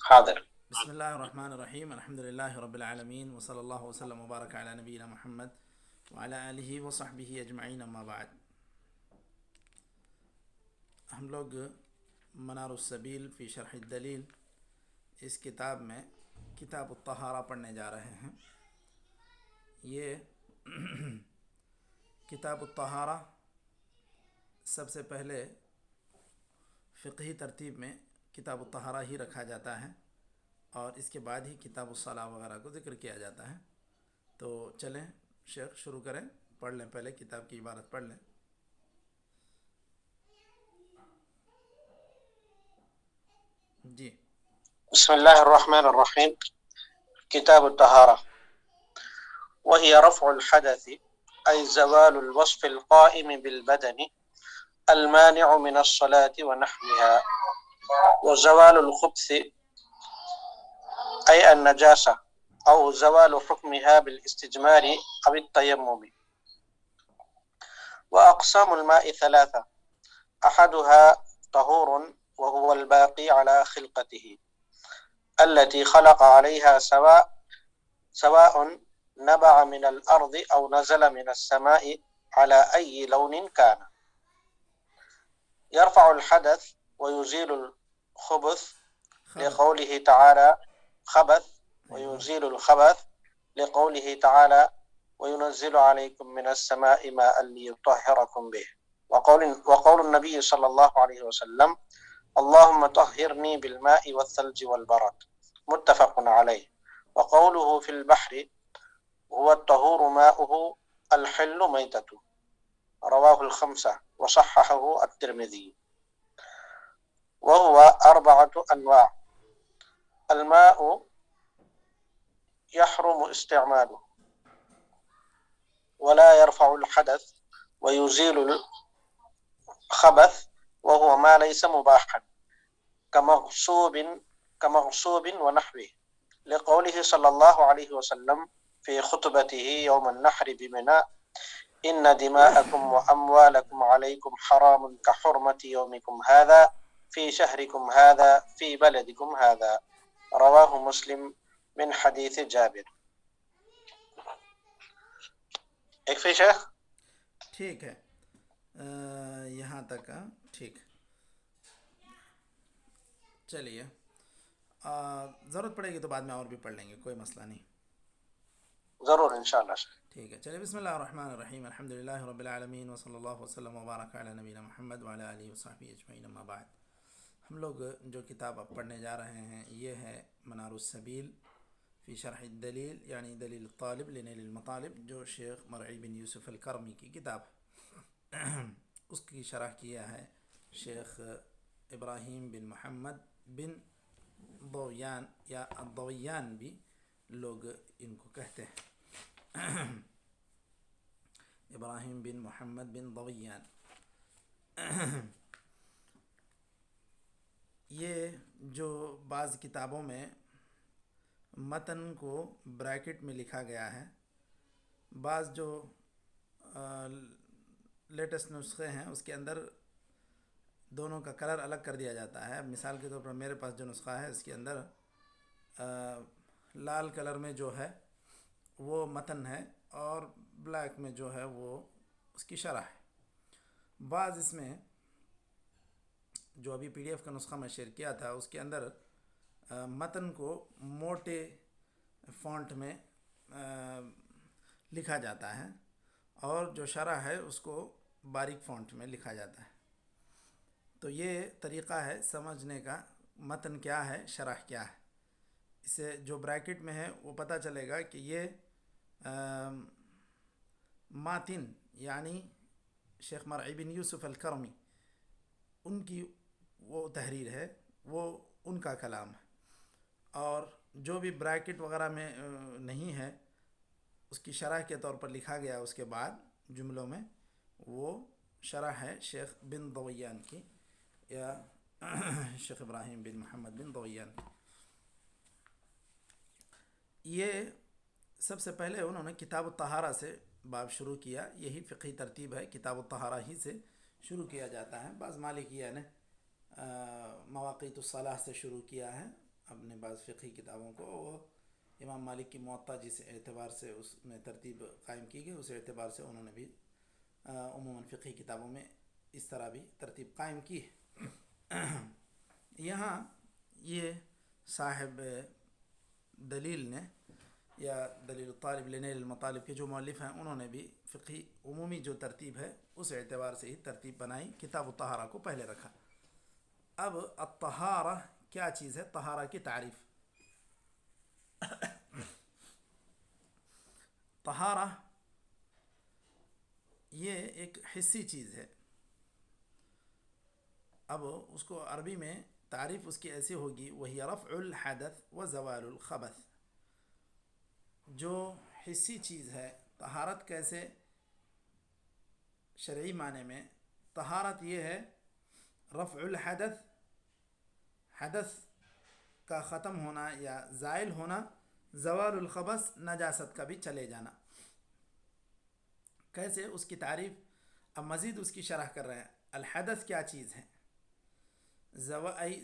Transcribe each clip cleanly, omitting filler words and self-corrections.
حاضر. بسم اللہ الرحمن الرحیم، الحمد للہ رب العالمین، وصلی اللہ وسلم وبارک علی نبینا محمد وعلی آلہ وصحبہ اجمعین، اما بعد۔ ہم لوگ منار السبیل فی شرح الدلیل اس کتاب میں کتاب الطہارہ پڑھنے جا رہے ہیں۔ یہ کتاب الطہارہ سب سے پہلے فقہی ترتیب میں کتاب الطہارہ ہی رکھا جاتا ہے، اور اس کے بعد ہی کتاب الصلاۃ وغیرہ کو ذکر کیا جاتا ہے۔ تو چلیں شیخ شروع کریں، پڑھ لیں، پہلے کتاب کی عبارت پڑھ لیں۔ جی۔ بسم الله الرحمن الرحيم. كتاب الطهارة. وهي رفع الحدث أي زوال الوصف القائم بالبدن المانع من الصلاة ونحوها، وزوال الخبث أي النجاسة، أو زوال حكمها بالاستجمار أو التيمم. وأقسام الماء ثلاثة: أحدها طهور وهو الباقي على خلقته التي خلق عليها، سواء نبع من الأرض أو نزل من السماء على أي لون كان. يرفع الحدث ويزيل الخبث لقوله تعالى خبث، ويزيل الخبث لقوله تعالى وينزل عليكم من السماء ماء ليطهركم به، وقول النبي صلى الله عليه وسلم اللهم طهرني بالماء والثلج والبرد، متفق عليه. وقوله في البحر هو الطهور ماؤه الحل ميتته، رواه الخمسة وصححه الترمذي. وهو 4 أنواع: الماء يحرم استعماله ولا يرفع الحدث ويزيل الخبث، وهو ما ليس مباحا كمغصوب ونحوه، لقوله صلى الله عليه وسلم في خطبته يوم النحر بمنى إن دماءكم وأموالكم عليكم حرام كحرمة يومكم هذا في شهركم هذا في بلدكم هذا، رواه مسلم من حديث جابر. ایک فی شیخ؟ ٹھیک ہے، یہاں تک ٹھیک۔ چلیے، ضرورت پڑے گی تو بعد میں اور بھی پڑھ لیں گے، کوئی مسئلہ نہیں۔ ضرور انشاءاللہ. ٹھیک ہے، چلیے۔ بسم اللہ الرحمن الرحیم، الحمد للہ رب العالمین، وصلی اللہ وسلم وبارک علی نبینا محمد وعلی آلہ وصحبہ اجمعین، اما بعد۔ ہم لوگ جو کتاب اب پڑھنے جا رہے ہیں یہ ہے منار السبیل فی شرح الدلیل، یعنی دلیل الطالب لنیل المطالب، جو شیخ مرعی بن یوسف الکرمی کی کتاب ہے۔ اس کی شرح کیا ہے شیخ ابراہیم بن محمد بن ضویان، یا ضویان بھی لوگ ان کو کہتے ہیں، ابراہیم بن محمد بن ضویان۔ یہ جو بعض کتابوں میں متن کو بریکٹ میں لکھا گیا ہے، بعض جو لیٹسٹ نسخے ہیں اس کے اندر دونوں کا کلر الگ کر دیا جاتا ہے۔ مثال کے طور پر میرے پاس جو نسخہ ہے اس کے اندر لال کلر میں جو ہے وہ متن ہے، اور بلیک میں جو ہے وہ اس کی شرح ہے۔ بعض اس میں جو ابھی پی ڈی ایف کا نسخہ میں شیئر کیا تھا اس کے اندر متن کو موٹے فونٹ میں لکھا جاتا ہے، اور جو شرح ہے اس کو باریک فونٹ میں لکھا جاتا ہے۔ تو یہ طریقہ ہے سمجھنے کا، متن کیا ہے، شرح کیا ہے۔ اسے جو بریکٹ میں ہے وہ پتہ چلے گا کہ یہ ماتن یعنی شیخ مرعی بن یوسف الکرمی، ان کی وہ تحریر ہے، وہ ان کا کلام ہے، اور جو بھی بریکٹ وغیرہ میں نہیں ہے اس کی شرح کے طور پر لکھا گیا اس کے بعد جملوں میں، وہ شرح ہے شیخ بن ضویان کی، یا شیخ ابراہیم بن محمد بن ضویان کی۔ یہ سب سے پہلے انہوں نے کتاب الطہارہ سے باب شروع کیا، یہی فقہی ترتیب ہے، کتاب الطہارہ ہی سے شروع کیا جاتا ہے۔ بعض مالکیہ نے مواقیت الصلاح سے شروع کیا ہے، اپنے بعض فقہی کتابوں کو، وہ امام مالک کی موطا جس اعتبار سے اس میں ترتیب قائم کی گئی، اس اعتبار سے انہوں نے بھی عموماً فقہی کتابوں میں اس طرح بھی ترتیب قائم کی ہے۔ یہاں یہ صاحب دلیل نے، یا دلیل الطالب لنیل المطالب کے جو مؤلف ہیں، انہوں نے بھی فقہی عمومی جو ترتیب ہے اس اعتبار سے ہی ترتیب بنائی، کتاب الطہارہ کو پہلے رکھا۔ اب الطہارہ کیا چیز ہے؟ طہارہ کی تعریف۔ طہارہ یہ ایک حسی چیز ہے۔ اب اس کو عربی میں تعریف اس کی ایسی ہوگی، وہی رفع الحدث و زوال الخبث۔ جو حسی چیز ہے، طہارت کیسے شرعی معنی میں؟ طہارت یہ ہے رفع الحدث، حدث کا ختم ہونا یا زائل ہونا، زوال الخبث نجاست کا بھی چلے جانا۔ کیسے؟ اس کی تعریف اب مزید اس کی شرح کر رہے ہیں۔ الحدث کیا چیز ہے؟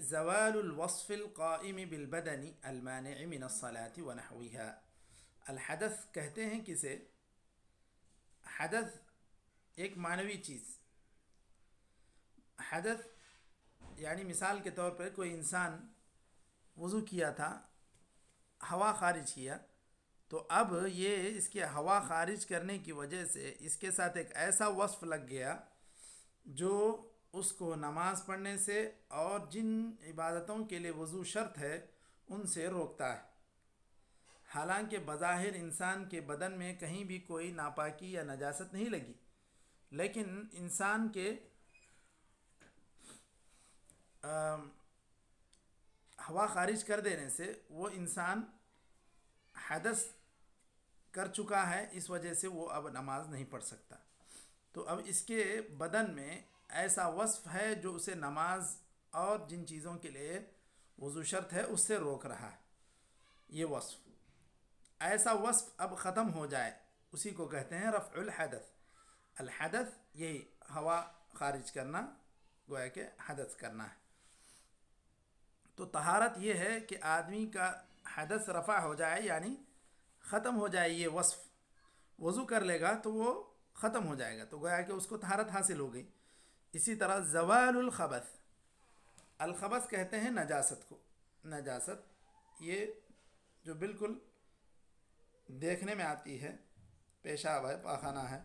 زوال الوصف القائم بالبدن المانع من الصلاة ونحوها۔ الحدث کہتے ہیں کسے؟ حدث ایک معنوی چیز۔ حدث یعنی مثال کے طور پر کوئی انسان وضو کیا تھا، ہوا خارج کیا، تو اب یہ اس کے ہوا خارج کرنے کی وجہ سے اس کے ساتھ ایک ایسا وصف لگ گیا جو اس کو نماز پڑھنے سے اور جن عبادتوں کے لیے وضو شرط ہے ان سے روکتا ہے۔ حالانکہ بظاہر انسان کے بدن میں کہیں بھی کوئی ناپاکی یا نجاست نہیں لگی، لیکن انسان کے ہوا خارج کر دینے سے وہ انسان حدث کر چکا ہے، اس وجہ سے وہ اب نماز نہیں پڑھ سکتا۔ تو اب اس کے بدن میں ایسا وصف ہے جو اسے نماز اور جن چیزوں کے لیے وضو شرط ہے اس سے روک رہا ہے۔ یہ وصف، ایسا وصف اب ختم ہو جائے، اسی کو کہتے ہیں رفع الحدث۔ الحدث یہی ہوا خارج کرنا، گویا کہ حدث کرنا ہے۔ تو طہارت یہ ہے کہ آدمی کا حدث رفع ہو جائے، یعنی ختم ہو جائے یہ وصف۔ وضو کر لے گا تو وہ ختم ہو جائے گا، تو گویا کہ اس کو طہارت حاصل ہو گئی۔ اسی طرح زوال الخبث، الخبث کہتے ہیں نجاست کو۔ نجاست یہ جو بالکل دیکھنے میں آتی ہے، پیشاب ہے، پاخانہ ہے،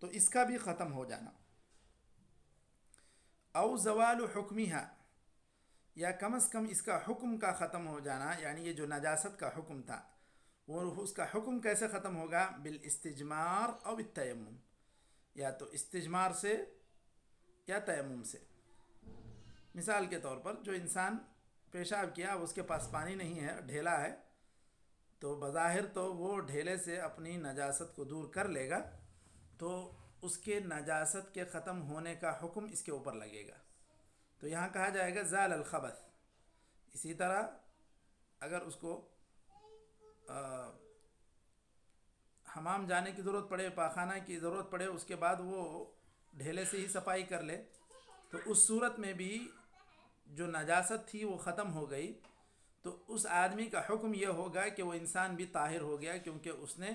تو اس کا بھی ختم ہو جانا۔ او زوال حکمہا، یا کم از کم اس کا حکم کا ختم ہو جانا، یعنی یہ جو نجاست کا حکم تھا وہ اس کا حکم کیسے ختم ہوگا؟ بالاستجمار او التیمم، یا تو استجمار سے یا تیمم سے۔ مثال کے طور پر جو انسان پیشاب کیا، اس کے پاس پانی نہیں ہے، ڈھیلا ہے، تو بظاہر تو وہ ڈھیلے سے اپنی نجاست کو دور کر لے گا، تو اس کے نجاست کے ختم ہونے کا حکم اس کے اوپر لگے گا، تو یہاں کہا جائے گا زال الخبث۔ اسی طرح اگر اس کو حمام جانے کی ضرورت پڑے، پاخانہ کی ضرورت پڑے، اس کے بعد وہ ڈھیلے سے ہی صفائی کر لے، تو اس صورت میں بھی جو نجاست تھی وہ ختم ہو گئی، تو اس آدمی کا حکم یہ ہوگا کہ وہ انسان بھی طاہر ہو گیا، کیونکہ اس نے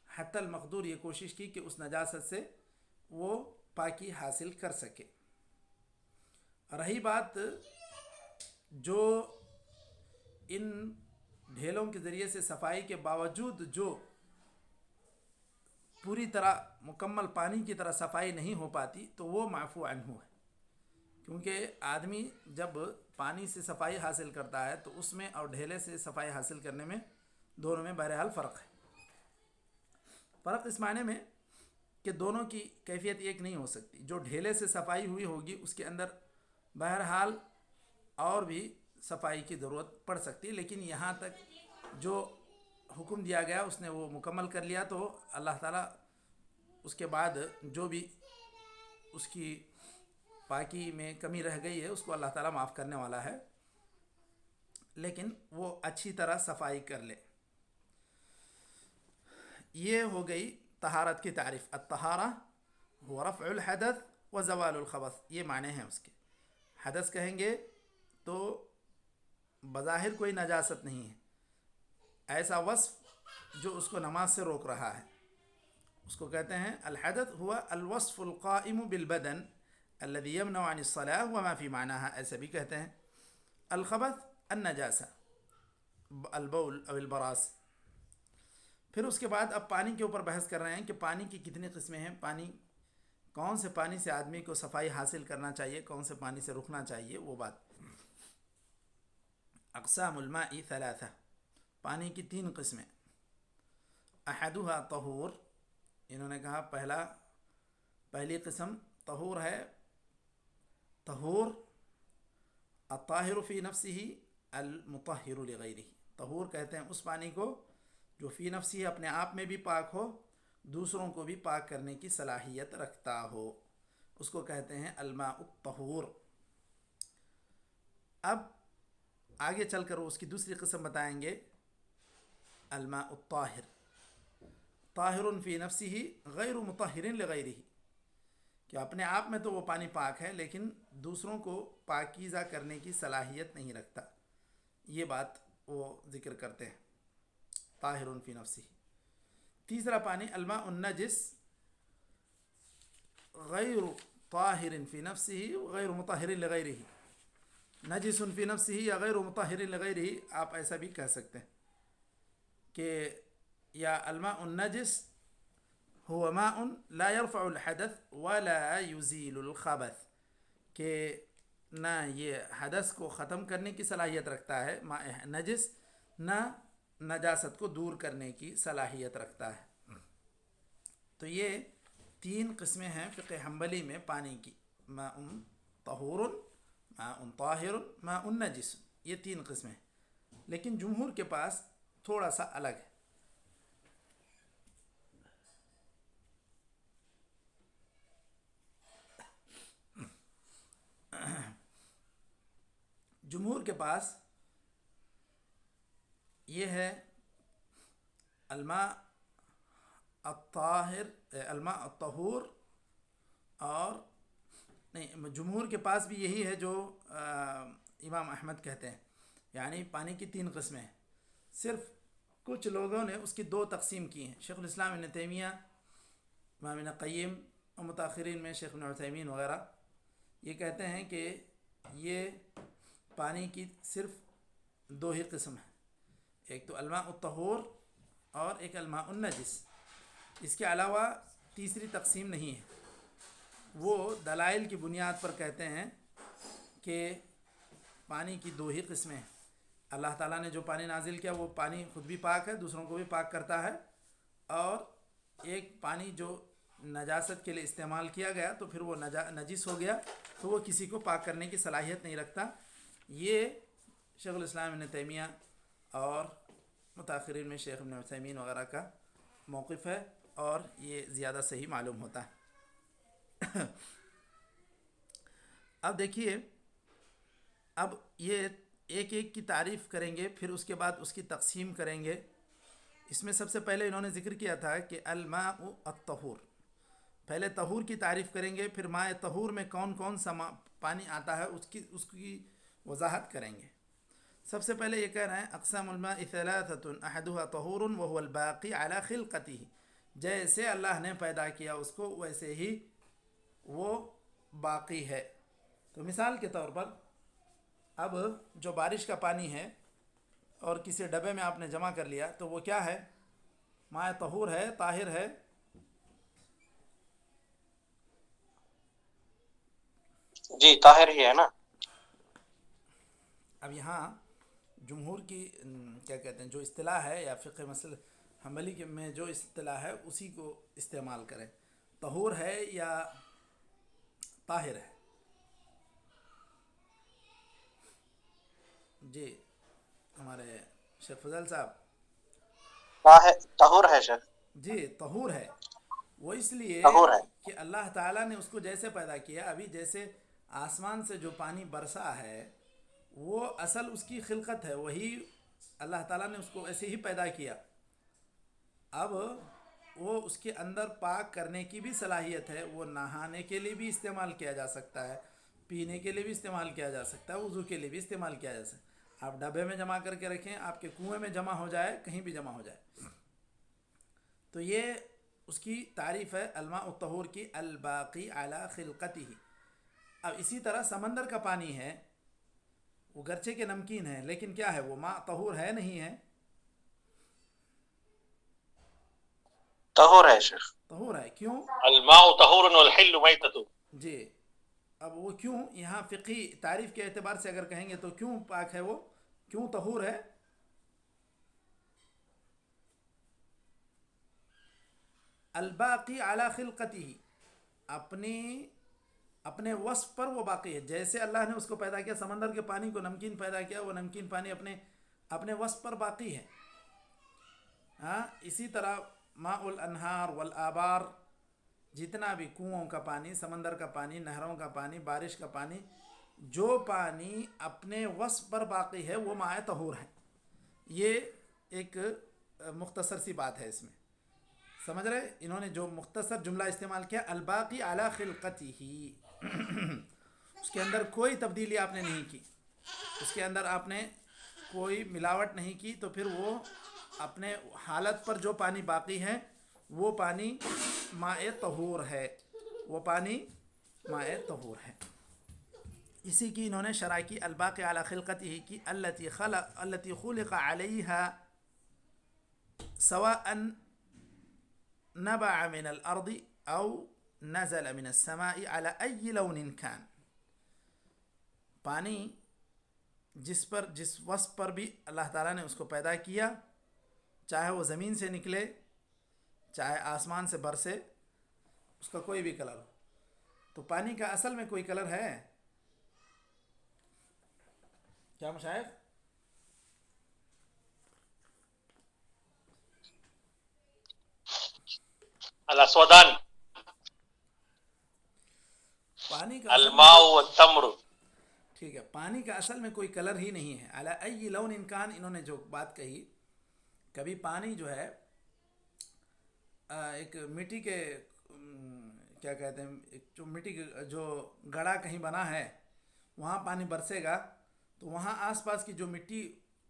حتی المقدور یہ کوشش کی کہ اس نجاست سے وہ پاکی حاصل کر سکے۔ رہی بات جو ان ڈھیلوں کے ذریعے سے صفائی کے باوجود جو پوری طرح مکمل پانی کی طرح صفائی نہیں ہو پاتی، تو وہ معفو عنہ ہے، کیونکہ آدمی جب پانی سے صفائی حاصل کرتا ہے تو اس میں اور ڈھیلے سے صفائی حاصل کرنے میں دونوں میں بہرحال فرق ہے۔ فرق اس معنی میں کہ دونوں کی کیفیت ایک نہیں ہو سکتی۔ جو ڈھیلے سے صفائی ہوئی ہوگی اس کے اندر بہرحال اور بھی صفائی کی ضرورت پڑ سکتی، لیکن یہاں تک جو حکم دیا گیا اس نے وہ مکمل کر لیا، تو اللہ تعالیٰ اس کے بعد جو بھی اس کی پاکی میں کمی رہ گئی ہے اس کو اللہ تعالیٰ معاف کرنے والا ہے، لیکن وہ اچھی طرح صفائی کر لے۔ یہ ہو گئی طہارت کی تعریف۔ الطہارہ هو رفع الحدث و زوال الخبث، یہ معنی ہیں اس کے۔ حدث کہیں گے تو بظاہر کوئی نجاست نہیں ہے، ایسا وصف جو اس کو نماز سے روک رہا ہے، اس کو کہتے ہیں الحدث هو الوصف القائم بالبدن الذي يمنع عن الصلاة وما في معناها، ایسے بھی کہتے ہیں۔ الخبث النجاسہ، البول او البراس۔ پھر اس کے بعد اب پانی کے اوپر بحث کر رہے ہیں کہ پانی کی کتنی قسمیں ہیں، پانی کون سے پانی سے آدمی کو صفائی حاصل کرنا چاہیے، کون سے پانی سے رکنا چاہیے، وہ بات۔ اقسام الماء ثلاثہ، پانی کی 3 قسمیں۔ احدها طہور، انہوں نے کہا پہلی قسم طہور ہے، طہور الطاہر فی نفسہ المطہر لغیرہ، طہور کہتے ہیں اس پانی کو جو فی نفسی اپنے آپ میں بھی پاک ہو، دوسروں کو بھی پاک کرنے کی صلاحیت رکھتا ہو، اس کو کہتے ہیں الماء الطہور۔ اب آگے چل کر وہ اس کی دوسری قسم بتائیں گے، الماء الطاہر، طاہر فی نفسہ غیر مطہر لغیرہ، کہ اپنے آپ میں تو وہ پانی پاک ہے لیکن دوسروں کو پاکیزہ کرنے کی صلاحیت نہیں رکھتا، یہ بات وہ ذکر کرتے ہیں، طاہر فی نفسہ۔ تیسرا پانی الماء النجس، غیر طاہر فی نفسہ غیر مطہر لغیرہ، نجس فی نفسہ یا غیر مطہر لغیرہ، آپ ایسا بھی کہہ سکتے ہیں کہ یا الماء النجس هو ماء لا يرفع الحدث ولا يزيل الخبث، کہ نہ یہ حدث کو ختم کرنے کی صلاحیت رکھتا ہے ماء نجس، نہ نجاست کو دور کرنے کی صلاحیت رکھتا ہے۔ تو یہ 3 قسمیں ہیں فقہ حنبلی میں پانی کی، ماء طہور، ماء طاہر، ماء نجس، یہ 3 قسمیں، لیکن جمہور کے پاس تھوڑا سا الگ ہے۔ جمہور کے پاس یہ ہے الماء الطاہر، الماء الطہور، اور نہیں، جمہور کے پاس بھی یہی ہے جو امام احمد کہتے ہیں، یعنی پانی کی 3 قسمیں ہیں۔ صرف کچھ لوگوں نے اس کی 2 تقسیم کی ہیں، شیخ الاسلام ابن تیمیہ، امام ابن قیم، اور متاخرین میں شیخ ابن عثیمین وغیرہ، یہ کہتے ہیں کہ یہ پانی کی صرف 2 ہی قسم ہیں، ایک تو الماء الطہور اور ایک الماء النجس، اس کے علاوہ تیسری تقسیم نہیں ہے۔ وہ دلائل کی بنیاد پر کہتے ہیں کہ پانی کی 2 ہی قسمیں ہیں، اللہ تعالیٰ نے جو پانی نازل کیا وہ پانی خود بھی پاک ہے، دوسروں کو بھی پاک کرتا ہے، اور ایک پانی جو نجاست کے لیے استعمال کیا گیا تو پھر وہ نجس ہو گیا تو وہ کسی کو پاک کرنے کی صلاحیت نہیں رکھتا۔ یہ شیخ الاسلام ابن تیمیہ اور متاخرین میں شیخ ابن عثیمین وغیرہ کا موقف ہے، اور یہ زیادہ صحیح معلوم ہوتا ہے۔ اب دیکھیے، اب یہ ایک ایک کی تعریف کریں گے، پھر اس کے بعد اس کی تقسیم کریں گے۔ اس میں سب سے پہلے انہوں نے ذکر کیا تھا کہ الماء الطہور، پہلے طہور کی تعریف کریں گے، پھر ماء طہور میں کون کون سا پانی آتا ہے اس کی وضاحت کریں گے۔ سب سے پہلے یہ کہہ رہے ہیں اقسام الماء ثلاثۃ احدها طہور وهو الباقی علی خلقته، جیسے اللہ نے پیدا کیا اس کو ویسے ہی وہ باقی ہے۔ تو مثال کے طور پر اب جو بارش کا پانی ہے اور کسی ڈبے میں آپ نے جمع کر لیا تو وہ کیا ہے؟ ماء طہور ہے، طاہر ہے۔ جی طاہر ہی ہے نا۔ اب یہاں جمہور کی کیا کہتے ہیں جو اصطلاح ہے، یا فقہ مسئلہ حنبلی میں جو اصطلاح ہے اسی کو استعمال کریں، طہور ہے یا طاہر ہے۔ جی ہمارے شیخ فضل صاحب، طہور ہے شیخ، جی طہور ہے، وہ اس لیے طہور ہے۔ کہ اللہ تعالیٰ نے اس کو جیسے پیدا کیا، ابھی جیسے آسمان سے جو پانی برسا ہے وہ اصل اس کی خلقت ہے، وہی اللہ تعالیٰ نے اس کو ایسے ہی پیدا کیا، اب وہ اس کے اندر پاک کرنے کی بھی صلاحیت ہے، وہ نہانے کے لیے بھی استعمال کیا جا سکتا ہے، پینے کے لیے بھی استعمال کیا جا سکتا ہے، وضو کے لیے بھی استعمال کیا جا سکتا ہے۔ آپ ڈبے میں جمع کر کے رکھیں، آپ کے کنویں میں جمع ہو جائے، کہیں بھی جمع ہو جائے. تو یہ اس کی تعریف ہے الماء الطہور کی، الباقی علی خلقتہ. اب اسی طرح سمندر کا پانی ہے، وہ گرچہ کہ نمکین ہے لیکن کیا ہے، وہ ماء طہور ہے نہیں ہے؟ طہور ہے شیخ. طہور ہے. کیوں؟ الماء طہور والحل میتۃ. جی. اب وہ کیوں یہاں فقہی تعریف کے اعتبار سے اگر کہیں گے تو کیوں پاک ہے، وہ کیوں طہور ہے؟ الباقی علی خلقتہ، اپنے وصف پر وہ باقی ہے. جیسے اللہ نے اس کو پیدا کیا، سمندر کے پانی کو نمکین پیدا کیا، وہ نمکین پانی اپنے وصف پر باقی ہے. ہاں، اسی طرح ماء الانہار والآبار، جتنا بھی کنوؤں کا پانی، سمندر کا پانی، نہروں کا پانی، بارش کا پانی، جو پانی اپنے وصف پر باقی ہے وہ ماء طہور ہے. یہ ایک مختصر سی بات ہے. اس میں سمجھ رہے، انہوں نے جو مختصر جملہ استعمال کیا، الباقی علی خلقتہ، اس کے اندر کوئی تبدیلی آپ نے نہیں کی، اس کے اندر آپ نے کوئی ملاوٹ نہیں کی، تو پھر وہ اپنے حالت پر جو پانی باقی ہے وہ پانی ماء طہور ہے، وہ پانی ماء طہور ہے. اسی کی انہوں نے شرح کی الباقی علی خلقتہ کی، التی خلق علیہا سواء نبع من الارض او نزل من السماء على ای لون کان. پانی جس وصف پر بھی اللہ تعالیٰ نے اس کو پیدا کیا، چاہے وہ زمین سے نکلے چاہے آسمان سے برسے، اس کا کوئی بھی کلر ہو. تو پانی کا اصل میں کوئی کلر ہے کیا مشائخ؟ الاسودان، پانی کا الماء والتمر. ٹھیک ہے، پانی کا اصل میں کوئی کلر ہی نہیں ہے. علی ای لون کان، انہوں نے جو بات کہی، کبھی پانی جو ہے ایک مٹی کے کیا کہتے ہیں، ایک جو مٹی کے جو گڑھا کہیں بنا ہے وہاں پانی برسے گا تو وہاں آس پاس کی جو مٹی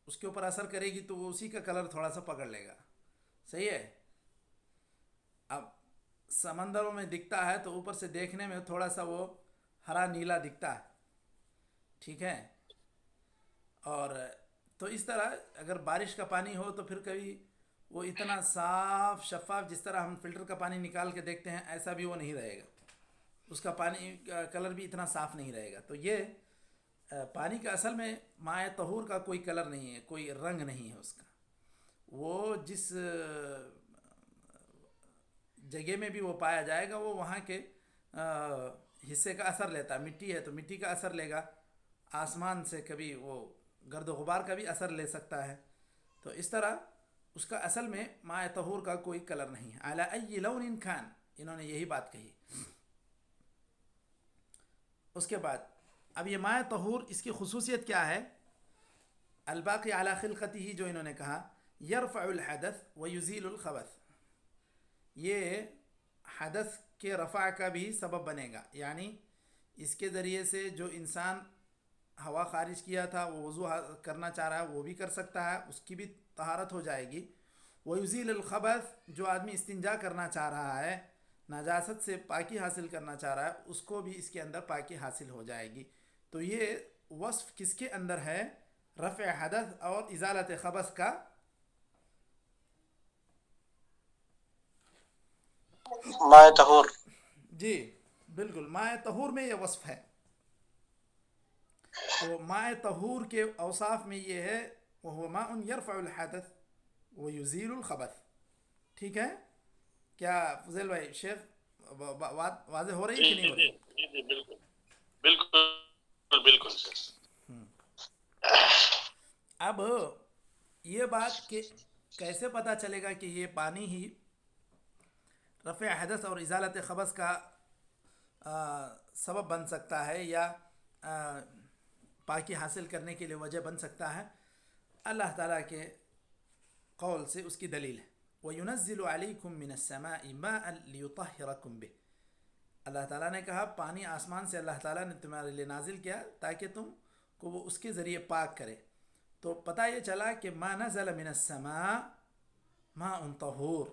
اس کے اوپر اثر کرے گی تو وہ اسی کا کلر تھوڑا سا پکڑ لے گا. صحیح ہے. اب سمندروں میں دکھتا ہے تو اوپر سے دیکھنے میں تھوڑا سا وہ ہرا نیلا دکھتا ہے، ٹھیک ہے. اور تو اس طرح اگر بارش کا پانی ہو تو پھر کبھی وہ اتنا صاف شفاف، جس طرح ہم فلٹر کا پانی نکال کے دیکھتے ہیں ایسا بھی وہ نہیں رہے گا، اس کا پانی کا کلر بھی اتنا صاف نہیں رہے گا. تو یہ پانی کا اصل میں ماء طہور کا کوئی کلر نہیں ہے، کوئی رنگ نہیں ہے اس کا. وہ جس جگہ میں بھی وہ پایا جائے گا وہ وہاں کے حصے کا اثر لیتا ہے. مٹی ہے تو مٹی کا اثر لے گا، آسمان سے کبھی وہ گرد و غبار کا بھی اثر لے سکتا ہے. تو اس طرح اس کا اصل میں ماء طہور کا کوئی کلر نہیں ہے. علی ای لون کان، انہوں نے یہی بات کہی. اس کے بعد اب یہ ماء طہور، اس کی خصوصیت کیا ہے؟ الباقی علی خلقتہ جو انہوں نے کہا، یرفع الحدث ویزیل الخبث، یہ حدث کے رفع کا بھی سبب بنے گا. یعنی اس کے ذریعے سے جو انسان ہوا خارج کیا تھا، وہ وضو کرنا چاہ رہا ہے وہ بھی کر سکتا ہے، اس کی بھی طہارت ہو جائے گی. ویزیل الخبث، جو آدمی استنجا کرنا چاہ رہا ہے، نجاست سے پاکی حاصل کرنا چاہ رہا ہے، اس کو بھی اس کے اندر پاکی حاصل ہو جائے گی. تو یہ وصف کس کے اندر ہے؟ رفع حدث اور ازالت خبث کا. ماء طہور. جی بالکل، ماء طہور میں یہ وصف ہے. تو ماء طہور کے اوصاف میں یہ ہے، وہ ماء یرفع الحدث ویزیل الخبث. ٹھیک ہے. کیا فضیل بھائی، شیخ بات واضح ہو رہی ہے کہ نہیں ہو رہی؟ جی بالکل بالکل بالکل. اب یہ بات کہ کیسے پتہ چلے گا کہ یہ پانی ہی رفع حدث اور ازالت خبث کا سبب بن سکتا ہے یا پاکی حاصل کرنے کے لیے وجہ بن سکتا ہے؟ اللہ تعالیٰ کے قول سے اس کی دلیل ہے. وَيُنَزِّلُ عَلَيْكُم مِّنَ السَّمَاءِ مَاءً لِيُطَهِّرَكُم بِهِ. اللہ تعالیٰ نے کہا پانی آسمان سے اللہ تعالیٰ نے تمہارے لیے نازل کیا تاکہ تم کو وہ اس کے ذریعے پاک کرے. تو پتہ یہ چلا کہ ما نزل من السماء ماء طہور،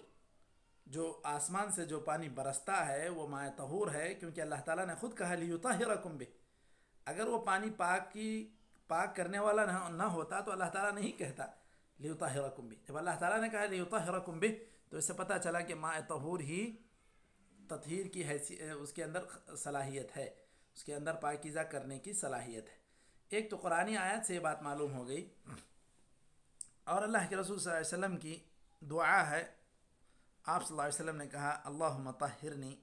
جو آسمان سے جو پانی برستا ہے وہ ماء طہور ہے، کیونکہ اللہ تعالیٰ نے خود کہا لیطہرکم بہ. اگر وہ پانی پاک کرنے والا نہ ہوتا تو اللہ تعالیٰ نہیں کہتا لیطہرکم بہ. جب اللہ تعالیٰ نے کہا لیطہرکم بہ تو اس سے پتہ چلا کہ ماء طہور ہی تطہیر کی اس کے اندر صلاحیت ہے، اس کے اندر پاکیزہ کرنے کی صلاحیت ہے. ایک تو قرآنی آیت سے یہ بات معلوم ہو گئی، اور اللہ کے رسول صلی اللہ علیہ وسلم کی دعا ہے. آپ صلی اللہ علیہ وسلم نے کہا اللہم طہرنی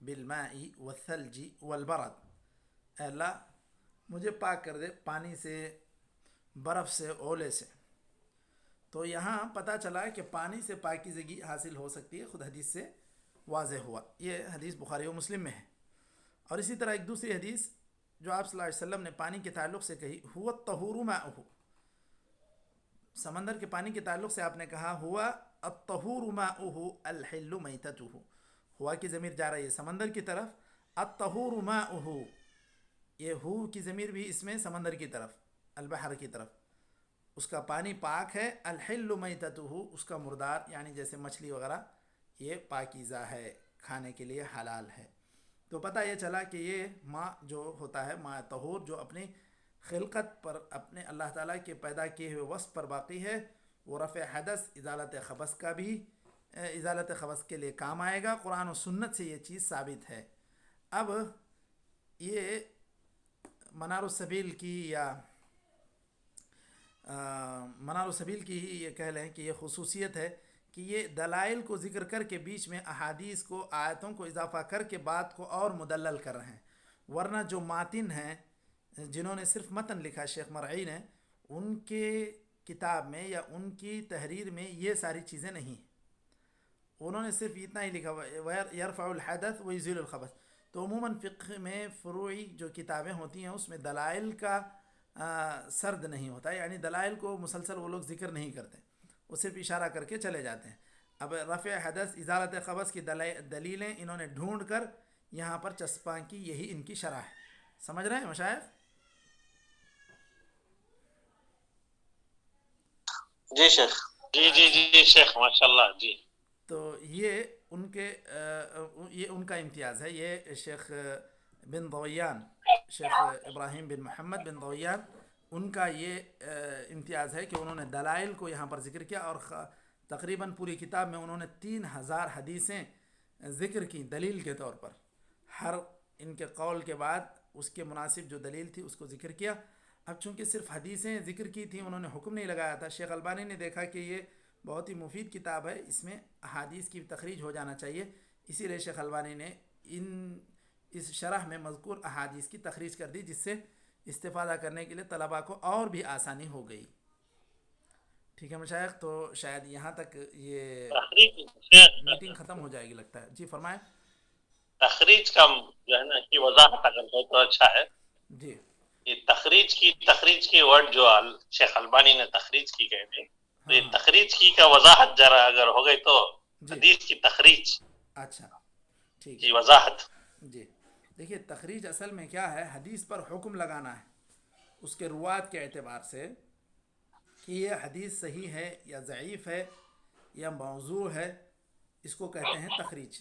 بالماء والثلج والبرد، اے اللہ مجھے پاک کر دے پانی سے، برف سے، اولے سے. تو یہاں پتہ چلا کہ پانی سے پاکیزگی حاصل ہو سکتی ہے، خود حدیث سے واضح ہوا. یہ حدیث بخاری و مسلم میں ہے. اور اسی طرح ایک دوسری حدیث جو آپ صلی اللہ علیہ وسلم نے پانی کے تعلق سے کہی، ہوا الطہور ماؤہ، سمندر کے پانی کے تعلق سے آپ نے کہا ہوا الطہور ماؤہ الحل میتتہ. ہوا کی ضمیر جا رہی ہے سمندر کی طرف، الطہور ماؤہ، یہ ہو کی ضمیر بھی اس میں سمندر کی طرف، البحر کی طرف. اس کا پانی پاک ہے، الحل میتتہ، اس کا مردار یعنی جیسے مچھلی وغیرہ یہ پاکیزہ ہے، کھانے کے لیے حلال ہے. تو پتہ یہ چلا کہ یہ ماء جو ہوتا ہے ماء طہور، جو اپنی خلقت پر، اپنے اللہ تعالیٰ کے پیدا کیے ہوئے وصف پر باقی ہے، وہ رفع حدث، ازالت خبث کا بھی، ازالت خبث کے لیے کام آئے گا. قرآن و سنت سے یہ چیز ثابت ہے. اب یہ منار السبیل کی یا منار السبیل کی ہی یہ کہہ لیں کہ یہ خصوصیت ہے کہ یہ دلائل کو ذکر کر کے بیچ میں احادیث کو، آیتوں کو اضافہ کر کے بات کو اور مدلل کر رہے ہیں. ورنہ جو ماتن ہیں، جنہوں نے صرف متن لکھا، شیخ مرعی نے، ان کے کتاب میں یا ان کی تحریر میں یہ ساری چیزیں نہیں ہیں. انہوں نے صرف اتنا ہی لکھا یرفع الحدث ویزیل الخبث. تو عموماً فقہ میں فروعی جو کتابیں ہوتی ہیں اس میں دلائل کا سرد نہیں ہوتا، یعنی دلائل کو مسلسل وہ لوگ ذکر نہیں کرتے، وہ صرف اشارہ کر کے چلے جاتے ہیں. اب رفع حدث، ازالت خبث کی دلیلیں انہوں نے ڈھونڈ کر یہاں پر چسپاں کی، یہی ان کی شرح ہے. سمجھ رہے ہیں مشائخ؟ جی شیخ. جی شیخ ماشاء اللہ. جی تو یہ ان کے یہ ان کا امتیاز ہے. یہ شیخ بن ضویان، شیخ ابراہیم بن محمد بن ضویان، ان کا یہ امتیاز ہے کہ انہوں نے دلائل کو یہاں پر ذکر کیا، اور تقریباً پوری کتاب میں انہوں نے 3000 حدیثیں ذکر کی دلیل کے طور پر. ہر ان کے قول کے بعد اس کے مناسب جو دلیل تھی اس کو ذکر کیا. اب چونکہ صرف حدیثیں ذکر کی تھیں، انہوں نے حکم نہیں لگایا تھا. شیخ البانی نے دیکھا کہ یہ بہت ہی مفید کتاب ہے، اس میں احادیث کی تخریج ہو جانا چاہیے، اسی لیے شیخ البانی نے اس شرح میں مذکور احادیث کی تخریج کر دی، جس سے استفادہ کرنے کے لیے طلباء کو اور بھی آسانی ہو گئی. ٹھیک ہے مشائخ، تو شاید یہاں تک یہ میٹنگ ختم ہو جائے گی لگتا ہے. جی فرمائیں. تخریج کا جو ہے نا کی وضاحت اگر ہو تو اچھا ہے. جی یہ تخریج کی ورڈ جو شیخ البانی نے تخریج کی گئے تھے، تو یہ تخریج کی کا وضاحت ذرا اگر ہو گئی تو حدیث کی تخریج. اچھا ٹھیک ہے وضاحت. جی دیکھیے، تخریج اصل میں کیا ہے، حدیث پر حکم لگانا ہے اس کے روات کے اعتبار سے کہ یہ حدیث صحیح ہے یا ضعیف ہے یا موضوع ہے، اس کو کہتے ہیں تخریج.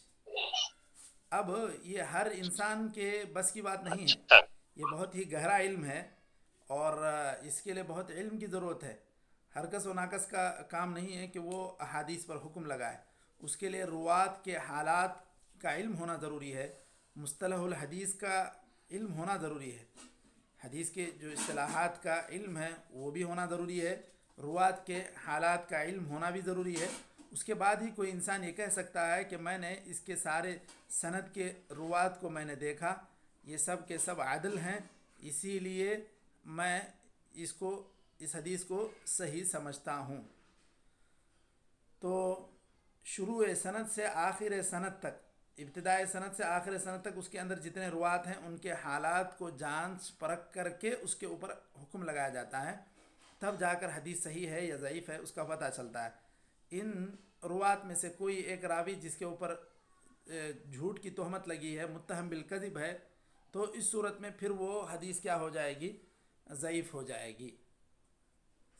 اب یہ ہر انسان کے بس کی بات نہیں ہے، یہ بہت ہی گہرا علم ہے اور اس کے لیے بہت علم کی ضرورت ہے. ہر کس و ناکس کا کام نہیں ہے کہ وہ احادیث پر حکم لگائے. اس کے لیے روات کے حالات کا علم ہونا ضروری ہے، مصطلح الحدیث کا علم ہونا ضروری ہے، حدیث کے جو اصطلاحات کا علم ہے وہ بھی ہونا ضروری ہے، روات کے حالات کا علم ہونا بھی ضروری ہے. اس کے بعد ہی کوئی انسان یہ کہہ سکتا ہے کہ میں نے اس کے سارے سند کے روات کو میں نے دیکھا، یہ سب کے سب عدل ہیں، اسی لیے میں اس حدیث کو صحیح سمجھتا ہوں. تو شروع سند سے آخر سند تک، ابتدائی سند سے آخر سند تک اس کے اندر جتنے روات ہیں ان کے حالات کو جانچ پرکھ کر کے اس کے اوپر حکم لگایا جاتا ہے، تب جا کر حدیث صحیح ہے یا ضعیف ہے اس کا پتہ چلتا ہے. ان روات میں سے کوئی ایک راوی جس کے اوپر جھوٹ کی تہمت لگی ہے، متہم بالکذب ہے، تو اس صورت میں پھر وہ حدیث کیا ہو جائے گی، ضعیف ہو جائے گی.